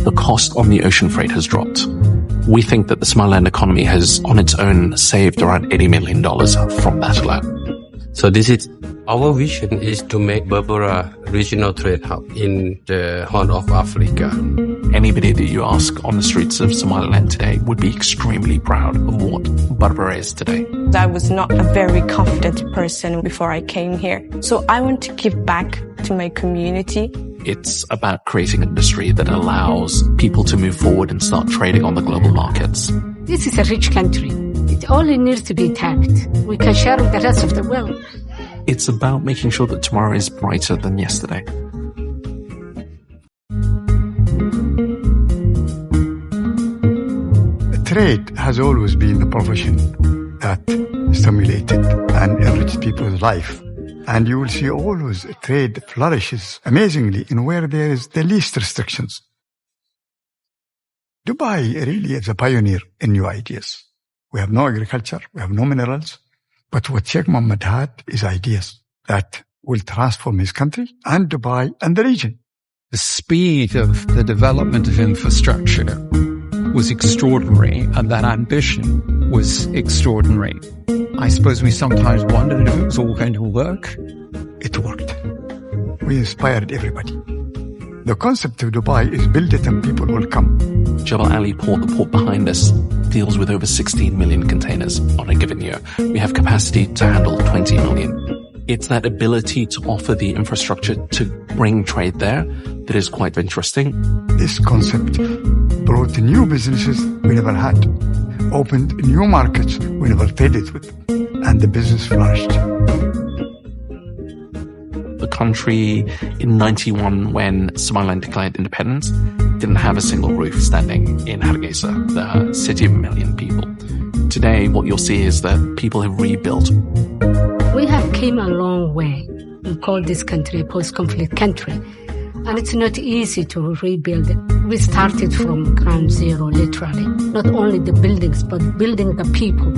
the cost on the ocean freight has dropped. We think that the Somaliland economy has, on its own, saved around $80 million from that alone. So this is our vision is to make Berbera regional trade hub in the Horn of Africa. Anybody that you ask on the streets of Somaliland today would be extremely proud of what Berbera is today. I was not a very confident person before I came here. So I want to give back to my community. It's about creating an industry that allows people to move forward and start trading on the global markets. This is a rich country. It only needs to be tapped. We can share with the rest of the world. It's about making sure that tomorrow is brighter than yesterday. Trade has always been the profession that stimulated and enriched people's life. And you will see always trade flourishes amazingly in where there is the least restrictions. Dubai really is a pioneer in new ideas. We have no agriculture, we have no minerals, but what Sheikh Mohammed had is ideas that will transform his country and Dubai and the region. The speed of the development of infrastructure was extraordinary, and that ambition was extraordinary. I suppose we sometimes wondered if it was all going to work. It worked. We inspired everybody. The concept of Dubai is build it and people will come. Jebel Ali Port, the port behind us, deals with over 16 million containers on a given year. We have capacity to handle 20 million. It's that ability to offer the infrastructure to bring trade there that is quite interesting. This concept brought new businesses we never had, opened new markets we never traded with, and the business flourished. The country in 91, when Somaliland declared independence, didn't have a single roof standing in Hargeisa, the city of a million people. Today, what you'll see is that people have rebuilt. We have came a long way. We call this country a post-conflict country. And it's not easy to rebuild it. We started from ground zero, literally. Not only the buildings, but building the people.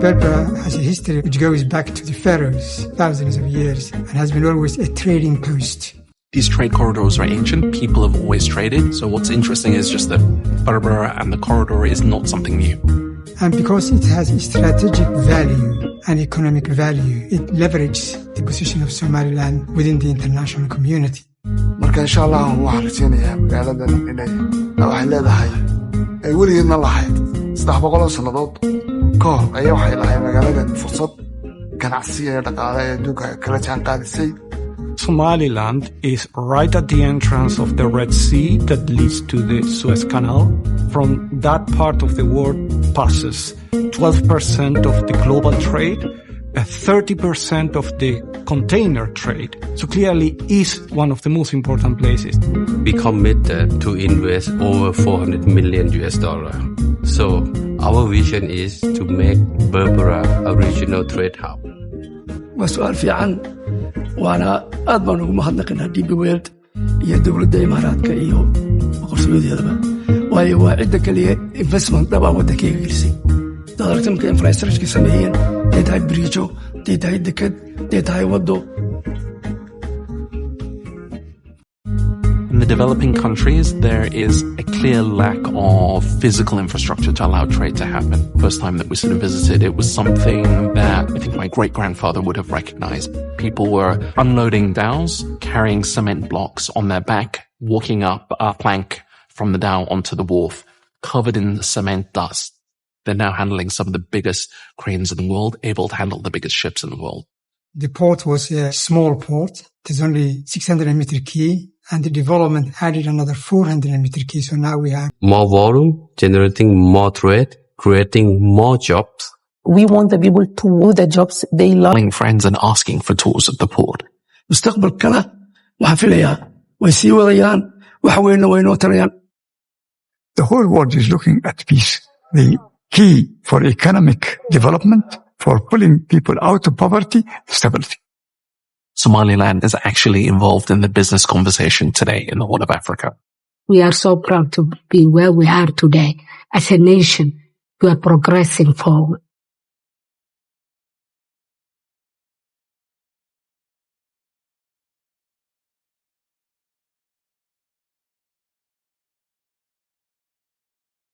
Berbera has a history which goes back to the pharaohs, thousands of years, and has been always a trading post. These trade corridors are ancient. People have always traded. So what's interesting is just that Berbera and the corridor is not something new. And because it has strategic value and economic value, it leverages the position of Somaliland within the international community. marka insha Allah waxaan rajeynayaa magaaladan inay waxay leedahay ay weligeedna lahayd 300 sanadood ka hor ayay waxay lahayd magaaladan fursad ganacsi ee dhaqaale ee adduunka kala jaan qaadisay. Somaliland is right at the entrance of the Red Sea that leads to the Suez Canal. From that part of the world passes 12% of the global trade, 30% of the container trade. So clearly is one of the most important places. We committed to invest over $400 million. So our vision is to make Berbera a regional trade hub. وسؤال في عن وأنا أضمن ومهندقنا دي بويلد هي دولة إمارات كأيهم وقرصوية هذا وهي واحدة كلية investment طبعا ودكية جلسي تقدر تمكن إنفراستراكشر كسميين تيتاي بريجو تيتاي دكد تيتاي ودو. In the developing countries, there is a clear lack of physical infrastructure to allow trade to happen. First time that we sort of visited, it was something that I think my great-grandfather would have recognized. People were unloading dhows, carrying cement blocks on their back, walking up a plank from the dhow onto the wharf, covered in cement dust. They're now handling some of the biggest cranes in the world, able to handle the biggest ships in the world. The port was a small port. There's only 600 meter quay, and the development added another 400 meter quay. So now we have more volume, generating more trade, creating more jobs. We want the people to do the jobs they love. Calling friends and asking for tours of the port. مستقبلنا وحفليا ويسيوضيان وحوينا وينوتريان. The whole world is looking at peace. The key for economic development, for pulling people out of poverty, stability. Somaliland is actually involved in the business conversation today in the Horn of Africa. We are so proud to be where we are today. As a nation, we are progressing forward.